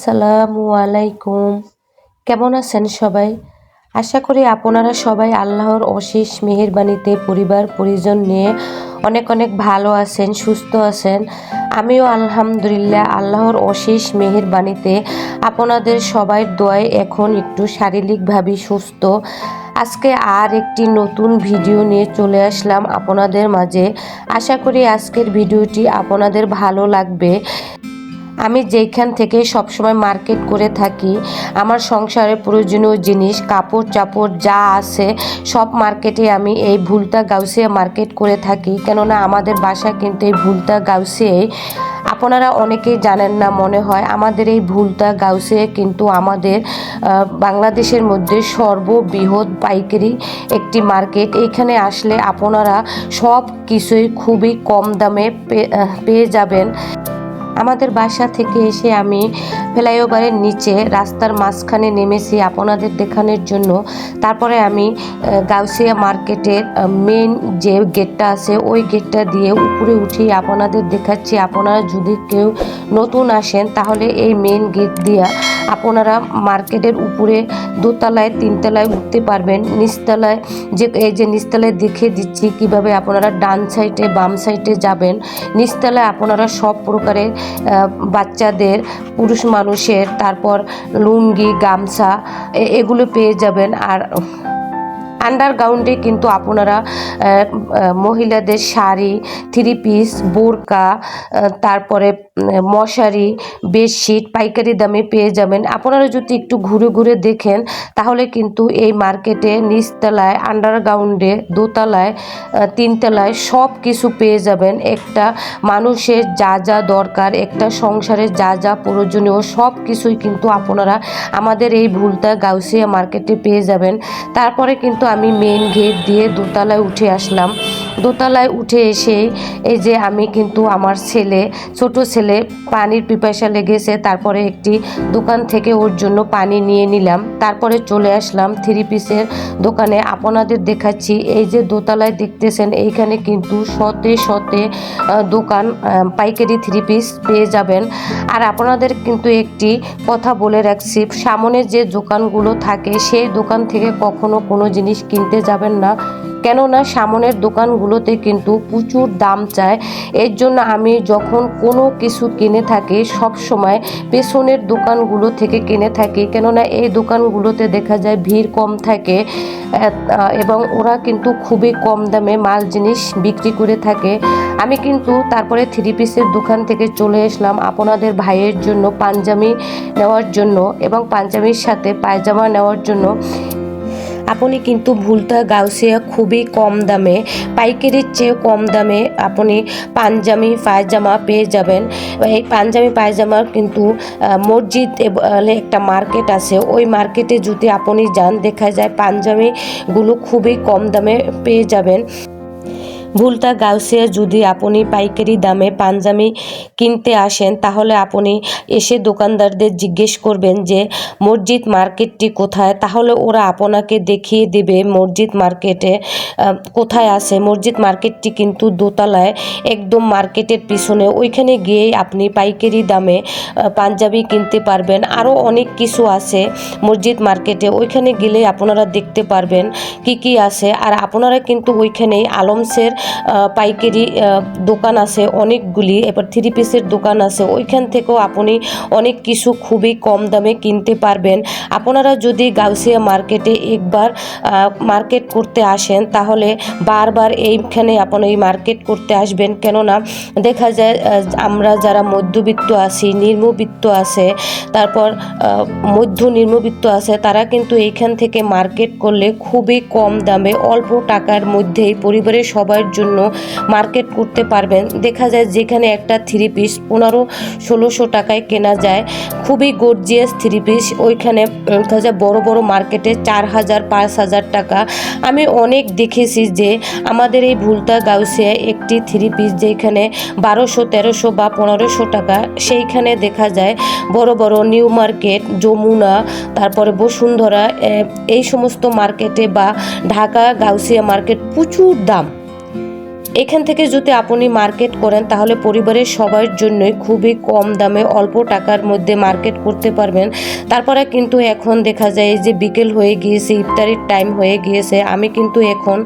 আসসালামু আলাইকুম। কেমন আছেন সবাই? আশা করি আপনারা সবাই আল্লাহর অশেষ মেহেরবানিতে পরিবার পরিজন নিয়ে অনেক অনেক ভালো আছেন, সুস্থ আছেন। আমিও আলহামদুলিল্লাহ আল্লাহর অশেষ মেহেরবানিতে আপনাদের সবার দোয়ায় এখন একটু শারীরিকভাবে সুস্থ। আজকে আর একটি নতুন ভিডিও নিয়ে চলে আসলাম আপনাদের মাঝে। আশা করি আজকের ভিডিওটি আপনাদের ভালো লাগবে। আমি যেখান থেকে সবসময় মার্কেট করে থাকি, আমার সংসারের প্রয়োজনীয় জিনিস কাপড় চাপড় যা আছে সব মার্কেটে আমি এই ভুলতা গাউসিয়া মার্কেট করে থাকি। কেননা আমাদের বাসা কিন্তু এই ভুলতা গাউসিয়ায়। আপনারা অনেকেই জানেন না মনে হয়, আমাদের এই ভুলতা গাউসিয়া কিন্তু আমাদের বাংলাদেশের মধ্যে সর্ববৃহৎ পাইকারি একটি মার্কেট। এইখানে আসলে আপনারা সব কিছুই খুবই কম দামে পেয়ে যাবেন। আমাদের বাসা থেকে এসে আমি ফ্লাইওভারের নিচে রাস্তার মাঝখানে নেমেছি আপনাদের দেখানোর জন্য। তারপরে আমি গাউসিয়া মার্কেটের মেন যে গেটটা আছে ওই গেটটা দিয়ে উপরে উঠিয়ে আপনাদের দেখাচ্ছি। আপনারা যদি কেউ নতুন আসেন তাহলে এই মেন গেট দিয়ে আপনারা মার্কেটের উপরে দোতলায় তিনতলায় উঠতে পারবেন। নিচতলায় এই যে নিচতলায় দেখে দিচ্ছি কিভাবে আপনারা ডান সাইডে বাম সাইডে যাবেন। নিচতলায় আপনারা সব প্রকারের বাচ্চাদের, পুরুষ মানুষের, তারপর লুঙ্গি গামছা এগুলো পেয়ে যাবেন। আর আন্ডারগ্রাউন্ডে কিন্তু আপনারা মহিলাদের শাড়ি, থ্রি পিস, বোরকা, তারপরে মশারি, বেডশিট পাইকারি দামে পেয়ে যাবেন। আপনারা যদি একটু ঘুরে ঘুরে দেখেন তাহলে কিন্তু এই মার্কেটে নিচতলায়, আন্ডারগ্রাউন্ডে, দোতলায়, তিনতলায় সব কিছু পেয়ে যাবেন। একটা মানুষের যা যা দরকার, একটা সংসারের যা যা প্রয়োজনীয় সব কিছুই কিন্তু আপনারা আমাদের এই ভুলতা গাউসিয়া মার্কেটে পেয়ে যাবেন। তারপরে কিন্তু আমি মেন গেট দিয়ে দোতলায় উঠে আসলাম। দোতলায় উঠে এসে এই যে আমি কিন্তু আমার ছোট ছেলে পানির পিপাসা লেগেছে, তারপরে একটি দোকান থেকে ওর জন্য পানি নিয়ে নিলাম। তারপরে চলে আসলাম থ্রি পিসের দোকানে। আপনাদের দেখাচ্ছি এই যে দোতলায় দেখতেছেন এইখানে কিন্তু শতে শতে দোকান পাইকারি থ্রি পিস পেয়ে যাবেন। আর আপনাদের কিন্তু একটি কথা বলে রাখছি, সামনে যে দোকানগুলো থাকে সেই দোকান থেকে কখনো কোনো জিনিস কিনতে যাবেন না। কেননা সামনের দোকানগুলোতে কিন্তু প্রচুর দাম চায়। এর জন্য আমি যখন কোনো কিছু কিনে থাকি সব সময় পেছনের দোকানগুলো থেকে কিনে থাকি। কেননা এই দোকানগুলোতে দেখা যায় ভিড় কম থাকে এবং ওরা কিন্তু খুবই কম দামে মাল জিনিস বিক্রি করে থাকে। আমি কিন্তু তারপরে থ্রি পিসের দোকান থেকে চলে আসলাম আপনাদের ভাইয়ের জন্য পাঞ্জাবি নেওয়ার জন্য এবং পাঞ্জাবির সাথে পায়জামা নেওয়ার জন্য। আপনি কিন্তু ভুলতা গাউসিয়া খুবই কম দামে, পাইকারির চেয়ে কম দামে আপনি পাঞ্জাবি পায়জামা পেয়ে যাবেন। এই পাঞ্জাবি পায়জামার কিন্তু মসজিদ একটা মার্কেট আছে, ওই মার্কেটে যদি আপনি যান দেখা যায় পাঞ্জাবিগুলো খুবই কম দামে পেয়ে যাবেন। ভুলতা গাউসিয়া যদি আপনি পাইকারি দামে পাঞ্জাবি কিনতে আসেন তাহলে আপনি এসে দোকানদারদের জিজ্ঞেস করবেন যে মসজিদ মার্কেটটি কোথায়, তাহলে ওরা আপনাকে দেখিয়ে দেবে মসজিদ মার্কেটে কোথায় আছে। মসজিদ মার্কেটটি কিন্তু দোতলায় একদম মার্কেটের পিছনে, ওইখানে গিয়েই আপনি পাইকারি দামে পাঞ্জাবি কিনতে পারবেন। আরও অনেক কিছু আছে মসজিদ মার্কেটে, ওইখানে গেলে আপনারা দেখতে পারবেন কি কি আছে। আর আপনারা কিন্তু ওইখানেই আলমসের পাইকারি দোকান আছে অনেকগুলি, এবার থ্রি পিসের দোকান আছে, ওইখান থেকেও আপনি অনেক কিছু খুবই কম দামে কিনতে পারবেন। আপনারা যদি গাউসিয়া মার্কেটে একবার মার্কেট করতে আসেন তাহলে বারবার এইখানে আপনি মার্কেট করতে আসবেন। কেননা দেখা যায় আমরা যারা মধ্যবিত্ত আছি, নিম্নবিত্ত আছে, তারপর মধ্য নিম্নবিত্ত আছে, তারা কিন্তু এইখান থেকে মার্কেট করলে খুবই কম দামে অল্প টাকার মধ্যেই পরিবারের সবার জন্য মার্কেট করতে পারবেন। দেখা যায় যেখানে একটা থ্রি পিস 1500-1600 টাকায় কেনা যায়, খুবই গর্জিয়াস থ্রি পিস, ওইখানে দেখা যায় বড় বড় মার্কেটে 4000-5000 টাকা। আমি অনেক দেখেছি যে আমাদের এই ভুলতা গাউসিয়া একটি থ্রি পিস যেখানে 1200-1300 বা 1500 টাকা, সেইখানে দেখা যায় বড় বড় নিউ মার্কেট, যমুনা, তারপরে বসুন্ধরা, এই সমস্ত মার্কেটে বা ঢাকা গাউসিয়া মার্কেট প্রচুর দাম। এখান থেকে যদি আপনি মার্কেট করেন তাহলে পরিবারের সবার জন্যই খুবই কম দামে অল্প টাকার মধ্যে মার্কেট করতে পারবেন। তারপরে কিন্তু এখন দেখা যায় যে বিকেল হয়ে গিয়েছে, ইফতারির টাইম হয়ে গিয়েছে। আমি কিন্তু এখন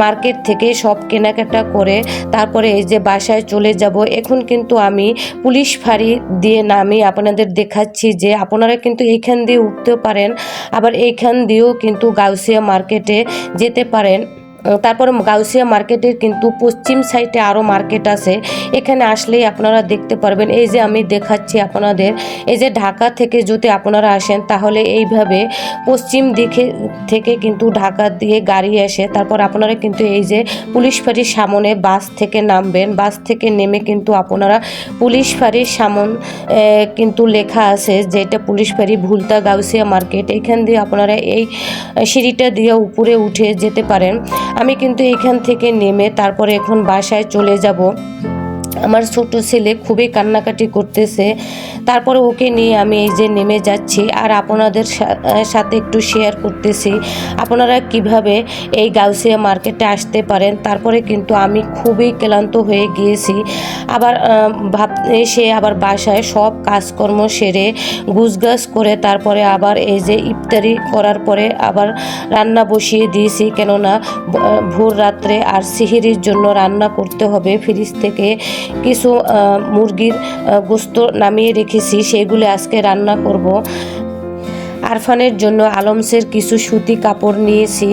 মার্কেট থেকে সব কেনাকাটা করে তারপরে এই যে বাসায় চলে যাব। এখন কিন্তু আমি পুলিশ ফাঁড়ি দিয়ে নামি আপনাদের দেখাচ্ছি যে আপনারা কিন্তু এইখান দিয়ে উঠতে পারেন, আবার এইখান দিয়েও কিন্তু গাউসিয়া মার্কেটে যেতে পারেন। তারপরে গাউসিয়া মার্কেটের কিন্তু পশ্চিম সাইডে আরও মার্কেট আছে, এখানে আসলেই আপনারা দেখতে পারবেন। এই যে আমি দেখাচ্ছি আপনাদের, এই যে ঢাকা থেকে যদি আপনারা আসেন তাহলে এইভাবে পশ্চিম দিকে থেকে কিন্তু ঢাকা দিয়ে গাড়ি আসে। তারপর আপনারা কিন্তু এই যে পুলিশ ফাঁড়ির সামনে বাস থেকে নামবেন, বাস থেকে নেমে কিন্তু আপনারা পুলিশ ফাঁড়ির কিন্তু লেখা আছে যে এটা পুলিশ ফাঁড়ি ভুলতা গাউসিয়া মার্কেট, এখান দিয়ে আপনারা এই সিঁড়িটা দিয়ে উপরে উঠে যেতে পারেন। আমি কিন্তু এখান থেকে নেমে তারপরে এখন বাসায় চলে যাব। আমার ছোট ছেলে খুবই কান্নাকাটি করতেছে, তারপরে ওকে নিয়ে আমি এই যে নেমে যাচ্ছি আর আপনাদের সাথে একটু শেয়ার করতেছি আপনারা কিভাবে এই গাউসিয়া মার্কেটে আসতে পারেন। তারপরে কিন্তু আমি খুবই ক্লান্ত হয়ে গিয়েছি, আবার এসে আবার বাসায় সব কাজকর্ম সেরে গুছগাছ করে তারপরে আবার এই যে ইফতারি করার পরে আবার রান্না বসিয়ে দিয়েছি, কেননা ভোর রাত্রে আর সিহিরির জন্য রান্না করতে হবে। ফ্রিজ থেকে কিছু মুরগির গোস্ত নামিয়ে রেখেছি, সেগুলো আজকে রান্না করব। আরফানের জন্য আলমসের কিছু সুতি কাপড় নিয়েছি,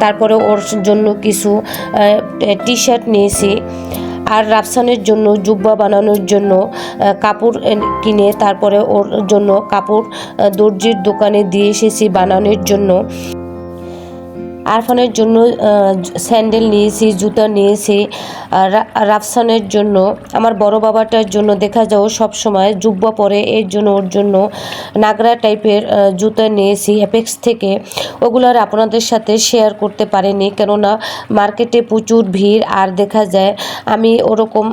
তারপরে ওর জন্য কিছু টি শার্ট নিয়েছি, আর রাফসানের জন্য জুব্বা বানানোর জন্য কাপড় কিনে তারপরে ওর জন্য কাপড় দর্জির দোকানে দিয়ে এসেছি বানানোর জন্য। আরফানের জন্য স্যান্ডেল নিয়েছি, জুতা নিয়েছি। রাফসানের জন্য, আমার বড় বাবাটার জন্য দেখা যাও সব সময় জুব্বা পরে, এর জন্য ওর জন্য নাগরা টাইপের জুতা নিয়েছি অ্যাপেক্স থেকে। ওগুলো আর আপনাদের সাথে শেয়ার করতে পারিনি, কেননা মার্কেটে প্রচুর ভিড় আর দেখা যায় আমি ওরকম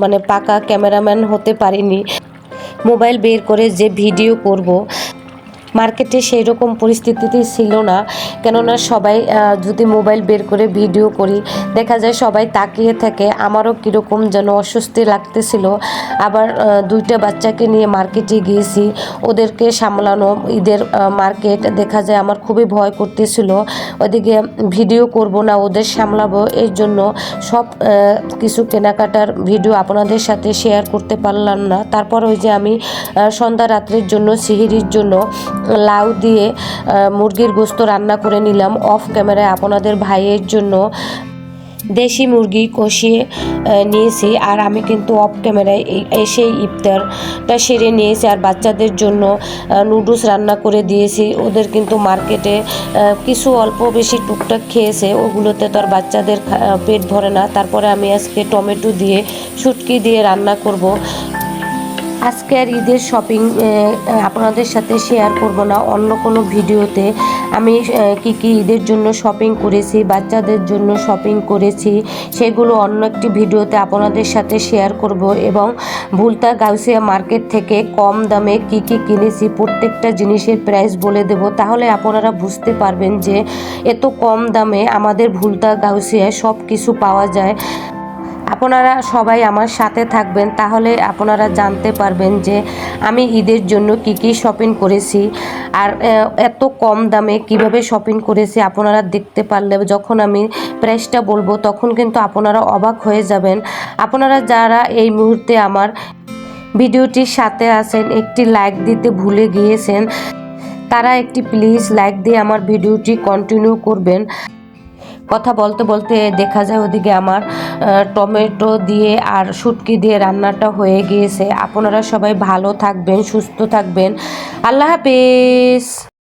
মানে পাকা ক্যামেরাম্যান হতে পারিনি মোবাইল বের করে যে ভিডিও করব। মার্কেটে সেই রকম পরিস্থিতিতে ছিল না, কেননা সবাই যদি মোবাইল বের করে ভিডিও করি দেখা যায় সবাই তাকিয়ে থাকে, আমারও কীরকম যেন অস্বস্তি লাগতেছিল। আবার দুইটা বাচ্চাকে নিয়ে মার্কেটে গিয়েছি, ওদেরকে সামলানো, ঈদের মার্কেট দেখা যায় আমার খুবই ভয় করতেছিল। ওদিকে ভিডিও করব না, ওদের সামলাবো, এর জন্য সব কিছু কেনাকাটার ভিডিও আপনাদের সাথে শেয়ার করতে পারলাম না। তারপর ওই যে আমি সন্ধ্যা রাত্রের জন্য সিহিরির জন্য লাউ দিয়ে মুরগির গোস্ত রান্না করে নিলাম অফ ক্যামেরায় আপনাদের ভাইয়ের জন্য। দেশি মুরগি কষিয়ে নিয়েছি আর আমি কিন্তু অফ ক্যামেরায় এসে ইফতারটা সেরে নিয়েছি। আর বাচ্চাদের জন্য নুডলস রান্না করে দিয়েছি, ওদের কিন্তু মার্কেটে কিছু অল্প বেশি টুকটাক খেয়েছে, ওগুলোতে তো আর বাচ্চাদের পেট ভরে না। তারপরে আমি আজকে টমেটো দিয়ে শুটকি দিয়ে রান্না করব। আজকে আর ঈদের শপিং আপনাদের সাথে শেয়ার করব না, অন্য কোনো ভিডিওতে আমি কি কি ঈদের জন্য শপিং করেছি, বাচ্চাদের জন্য শপিং করেছি, সেগুলো অন্য একটি ভিডিওতে আপনাদের সাথে শেয়ার করব। এবং ভুলতা গাউসিয়া মার্কেট থেকে কম দামে কি কি কিনেছি প্রত্যেকটা জিনিসের প্রাইস বলে দেব, তাহলে আপনারা বুঝতে পারবেন যে এত কম দামে আমাদের ভুলতা গাউসিয়ায় সব কিছু পাওয়া যায়। আপনারা সবাই আমার সাথে থাকবেন, তাহলে আপনারা জানতে পারবেন যে আমি ঈদের জন্য কি কি শপিং করেছি আর এত কম দামে কিভাবে শপিং করেছি। আপনারা দেখতে পারলে যখন আমি প্রাইসটা বলবো তখন কিন্তু আপনারা অবাক হয়ে যাবেন। আপনারা যারা এই মুহূর্তে আমার ভিডিওটির সাথে আছেন, একটি লাইক দিতে ভুলে গিয়েছেন, তারা একটি প্লিজ লাইক দিয়ে আমার ভিডিওটি কন্টিনিউ করবেন। কথা বলতে বলতে দেখা যায় ওদিকে আমার টমেটো দিয়ে আর শুটকি দিয়ে রান্নাটা হয়ে গিয়েছে। আপনারা সবাই ভালো থাকবেন, সুস্থ থাকবেন। আল্লাহ হাফেজ।